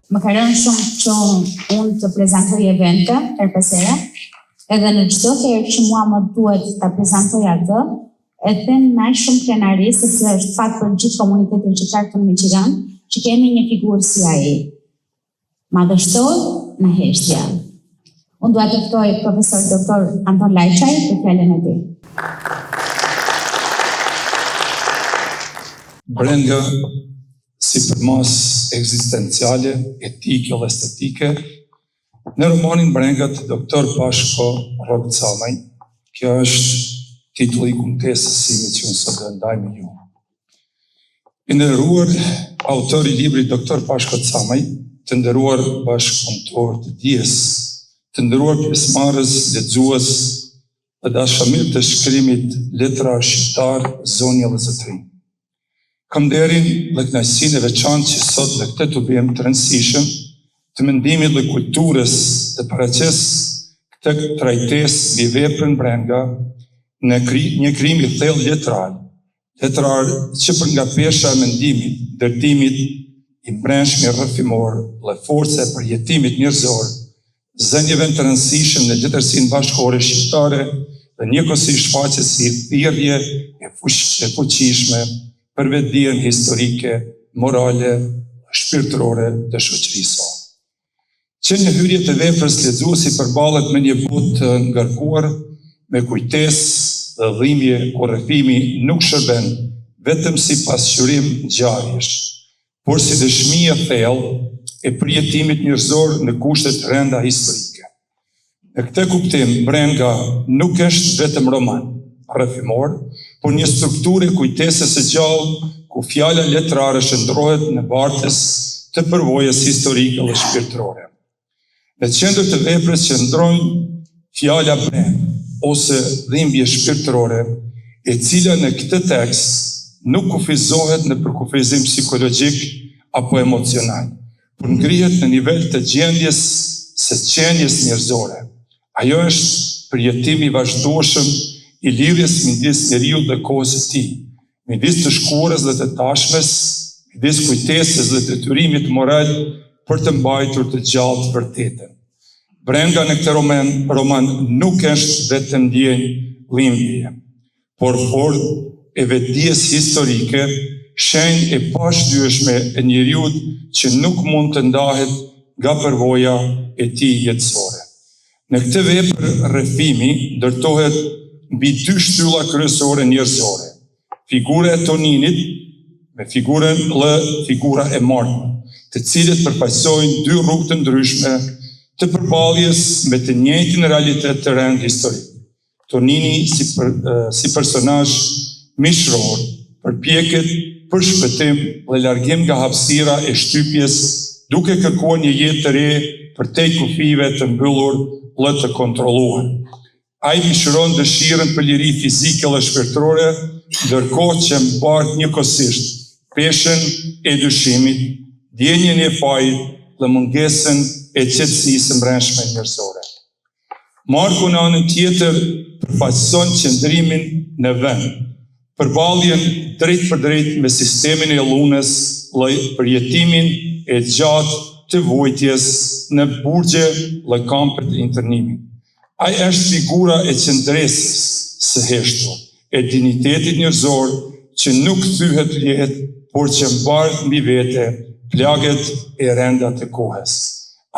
Më ka rënë shumë që unë të prezentoj evente për pasere, edhe në çdo herë që mua më duhet ta prezantoj atë, e them me shumë krenari, sepse është fat për gjithë komunitetin shqiptar këtu në Michigan, që kemi një figurë si ai. Madhështor në heshtje. Unë dua të ftoj profesor doktor Anton Lajçaj për fjalën e tij. Brenga si përmas ekzistenciale, etike dhe estetike, në romanin Brenga të doktor Pashko Rogcamaj, kjo është titulli i kumtesës si emisioni sot do ndaj me ju. I nderuar autor i librit doktor Pashko Camaj, të nderuar bashkëpunëtor të dijes, të nderuar pjesëmarrës, lexues dhe dashamirë të shkrimit letrar shqiptar, zonja dhe zotëri. Kam nderin dhe kënaqësinë e veçantë që sot në këtë të bëjmë të rëndësishëm të mendimit dhe kulturës të paraqes këtë trajtesë mbi veprën Brenga në një krim i thellë letrar që për nga pesha e mendimit, ndërtimit i brendshëm rrëfimor dhe forca e përjetimit njerëzor, zënjeve të rëndësishëm në letërsinë bashkëkohore shqiptare dhe njëkohësisht shfaqet si thirrje e fuqishme për vetdijen historike, morale, shpirtërore të shoqërisë. Që një hyrje të veprës lexuesi përballet me një botë të ngarkuar me kujtesë dhe dhimbje ku rrëfimi nuk shërben vetëm si pasqyrim ngjarjesh, por si dëshmi e thellë e përjetimit njerëzor në kushte të rënda historike. Në këtë kuptim, Brenga nuk është vetëm roman rrëfimor, por një strukturë e kujtesës së gjallë ku fjala letrare shndrohet në bartës të përvojës historike dhe shpirtërore. Në qendër të veprës qëndron fjala breng ose dhimbje shpirtërore, e cila në këtë tekst nuk kufizohet në përkufizim psikologjik apo emocional, por ngrihet në nivel të gjendjes së qenjes njerëzore. Ajo është përjetimi i vazhdueshëm i lidhjes midis njeriu dhe kohës së tij, midis të shkurës dhe të tashmes, midis kujtesës dhe detyrimit moral për të mbajtur të gjallë të vërtetën. Brenga në këtë roman nuk është vetëm ndjenjë dhimbje, por formë e vetdijes historike, shenjë e pashlyeshme e njeriut që nuk mund të ndahet nga përvoja e tij jetësore. Në këtë vepër rrëfimi ndërtohet mbi dy shtylla kryesore njerëzore, figura e Toninit me figurën dhe figura e Markut, të cilët përfaqësojnë dy rrugë të ndryshme të përballjes me të njëjtin realitet të rënd historik. Tonini si personazh mishror përpjeket për shpëtim dhe largim nga hapësira e shtypjes, duke kërkuar një jetë të re përtej kufive të mbyllur dhe të kontrolluar. Ai mishron dëshirën për liri fizike dhe shpirtërore, ndërkohë që mbart njëkohësisht peshën e dyshimit, ndjenjen e fajit dhe mungesën e qetësisë brendshme njerëzore. Marku në anën tjetër përfaqëson qëndrimin në vend, përballjen drejt për drejt me sistemin e dhunës dhe përjetimin e gjatë të vujtjes në burgje dhe kampe të internimit. Ai është figura e qendresës së heshtur, e dinitetit njerëzor që nuk thyhet lehtë, por që mbartë mbi vete plagët e rënda të kohës.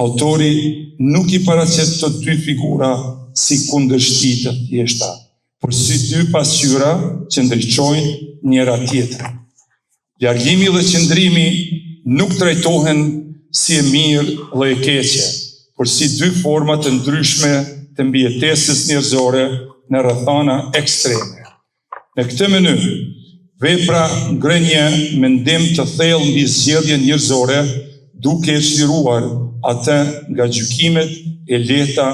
Autori nuk i paraqet të dy figura si kundërshti të thjeshta, por si dy pasqyra që ndriçojnë njëra tjetrën. Largimi dhe qëndrimi nuk trajtohen si e mirë dhe e keqe, por si dy forma të ndryshme të mbijetesës njerëzore në rrethana ekstreme. Në këtë mënyrë, vepra ngren një mendim të thellë mbi zgjedhjen njerëzore, duke e çliruar atë nga gjykimet e lehta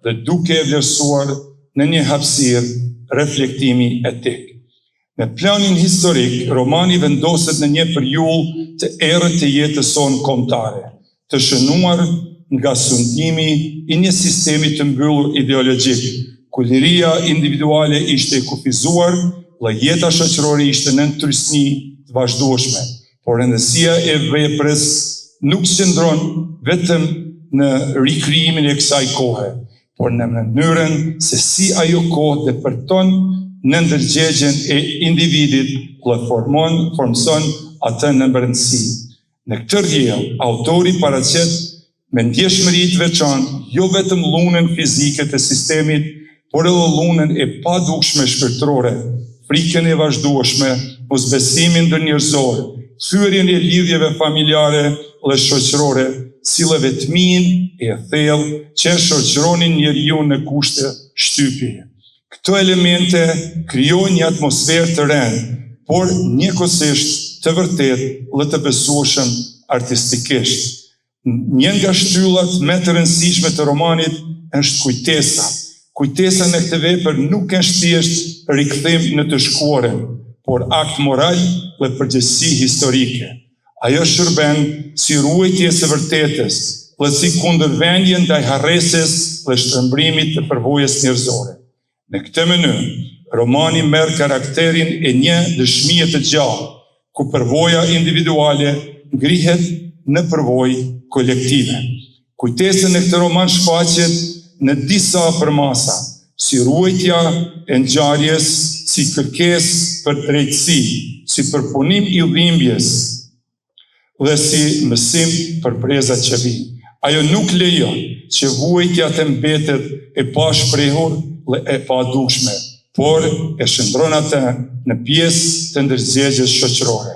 dhe duke e vlerësuar në një hapësirë reflektimi etik. Në planin historik, romani vendoset në një periudhë të errët të jetës sonë kombëtare, të shënuar nga sundimi i një sistemi të mbyllur ideologjik, ku liria individuale ishte kufizuar dhe jeta shoqërore ishte në trysni të vazhdueshme, por rëndësia e veprës nuk qëndron vetëm në rikrijimin e kësaj kohe, por në mënyrën se si ajo kohë depërton në ndërgjegjen e individit dhe formson atë në brendësi. Në këtë rrjedhë, autori paraqet me ndjeshmëri të veçantë jo vetëm lunën fizike të sistemit, por edhe lunën e padukshme shpirtërore, frikën e vazhdueshme, mosbesimin ndërnjerëzor, thyrjen e lidhjeve familjare dhe shoqërore, si dhe vetminë e thellë që shoqëronin njeriu në kushte shtypjeje. Këto elemente krijojnë një atmosferë të rëndë, por njëkohësisht të vërtetë dhe të besueshëm artistikisht. Një nga shtyllat më të rëndësishme të romanit është kujtesa. Kujtesa në këtë vepër nuk është thjesht rikthim në të shkuarën, por akt moral dhe përgjegjësi historike. Ajo shërben si ruajtje së vërtetës dhe si kundërvendje ndaj harresës dhe shtrëmbrimit të përvojës njerëzore. Në këtë mënyrë, romani merr karakterin e një dëshmie të gjallë, ku përvoja individuale ngrihet në përvojë kolektive. Kujtesa në këtë roman shfaqet në disa përmasa, si ruajtja e ngjarjes, si kërkesë për drejtësi, si përpunim i dhimbjes dhe si mësim për brezat që vijnë. Ajo nuk lejon që vuajtja të mbetet e pashprehur dhe e padukshme, por e shndron atë në pjesë të ndërgjegjes shoqërore.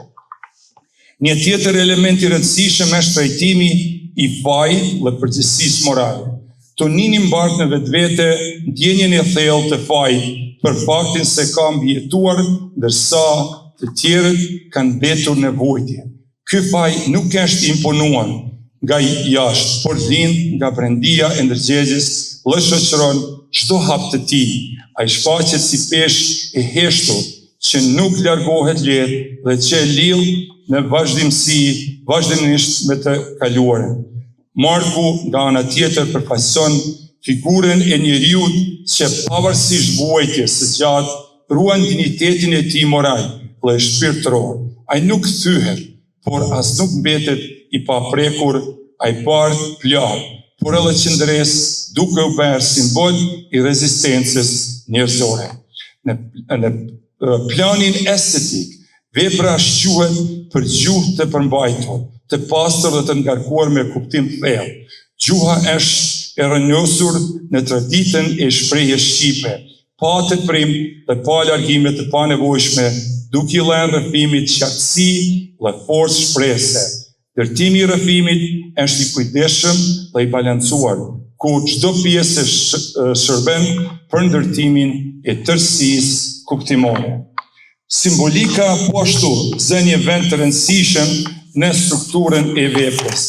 Një tjetër element i rëndësishëm është trajtimi i fajit dhe përgjegjësisë morale. Tonini mbart në vetvete ndjenjen e thellë të fajit për faktin se ka mbijetuar, ndërsa të tjerët kanë mbetur në vujtje. Ky faj nuk është imponuar nga jashtë, por lind nga brendia e ndërgjegjes dhe shoqëron çdo hap të tij. Ai shfaqet si peshë e heshtur që nuk largohet lehtë dhe që lidh në vazhdimisht me të kaluarën. Marku nga ana tjetër përfaqëson figurën e njeriut që pavarësisht vuajtjes së gjatë ruan dinjitetin e tij moral dhe shpirtëror. Ai nuk thyhet, por as nuk mbetet i paprekur, ai bardh plot, por edhe qëndres duke u bërë simbol i rezistencës njerëzore. Në planin estetik, vepra shquhet për gjuhë të përmbajtur, të pastër dhe të ngarkuar me kuptim thellë. Gjuha është e rrënjosur në traditën e shprehjes shqipe, pa të prim dhe pa largime të panevojshme, duke i lënë rrëfimit qartësi dhe forcë shprehëse. Ndërtimi i rrëfimit është i kujdesshëm dhe i balancuar, ku çdo pjesë shërben për ndërtimin e tërësisë kuptimore. Simbolika po ashtu zën një vend të rëndësishëm në strukturën e veprës.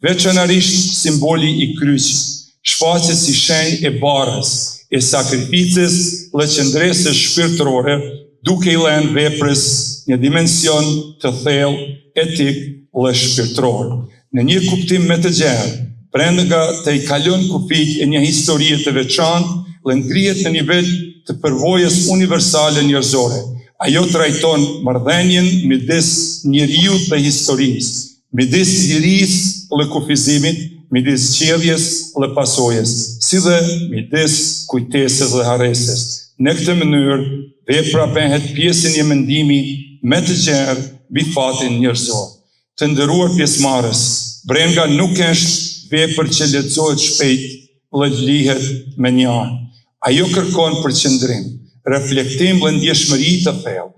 Veçanërisht simboli i kryqit shfaqet si shenjë e barrës, e sakrificës dhe qëndresës shpirtërore, duke i lënë veprës një dimension të thellë, etik dhe shpirtëror. Në një kuptim më të gjerë, brenda të i kalon kufij e një historie të veçantë dhe ngrihet në nivel të përvojës universale njerëzore. Ajo trajton marrëdhënien midis njeriut dhe historisë, midis lirisë dhe kufizimit, midis qeljes dhe pasojës, si dhe midis kujtesës dhe harresës. Në këtë mënyrë, vepra bëhet pjesë e një mendimi më të gjerë mbi fatin njerëzor. Të nderuar pjesëmarrës, brenga nuk është vepër që lexohet shpejt dhe lihet me një anë. Ajo kërkon përqendrim, reflektim dhe ndjeshmëri të thellë.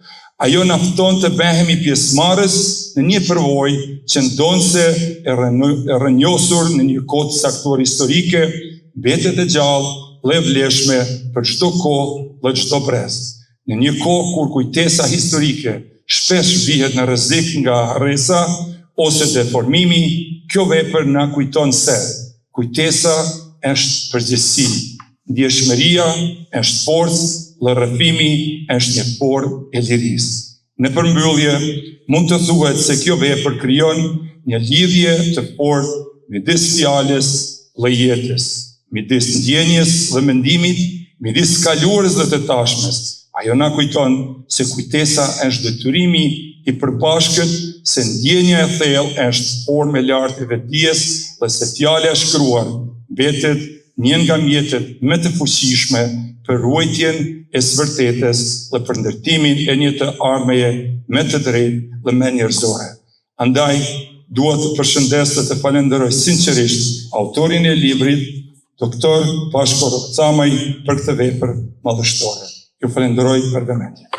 Ajo na fton të bëhemi pjesëmarrës në një përvojë që ndonse e rrënjosur në një kohë të caktuar historike, mbetet e gjallë dhe vlefshme për çdo kohë dhe çdo brez. Në një kohë kur kujtesa historike shpesh vihet në rrezik nga harresa ose deformimi, kjo vepër na kujton se kujtesa është përgjegjësi, ndjeshmëria është forcë dhe rrëfimi është një formë e lirisë. Në përmbyllje, mund të thuhet se kjo vepër krijon një lidhje të fortë midis fjalës dhe jetës, midis ndjenjes dhe mendimit, midis kaluarës dhe të tashmes. Ajo na kujton se kujtesa është detyrimi i përbashkët se ndjenja e thellë është formë e lartë e vetdijes dhe se fjala e shkruar mbetet një nga mjetet më të fuqishme për ruajtjen e së vërtetës dhe për ndërtimin e një të ardhmeje më të drejtë dhe më njerëzore. Andaj, dua të përshëndes dhe të falenderoj sinqerisht autorin e librit, Dr. Pashko Rokcamaj, për këtë vepër madhështore. Ju falenderoj për vëmendje.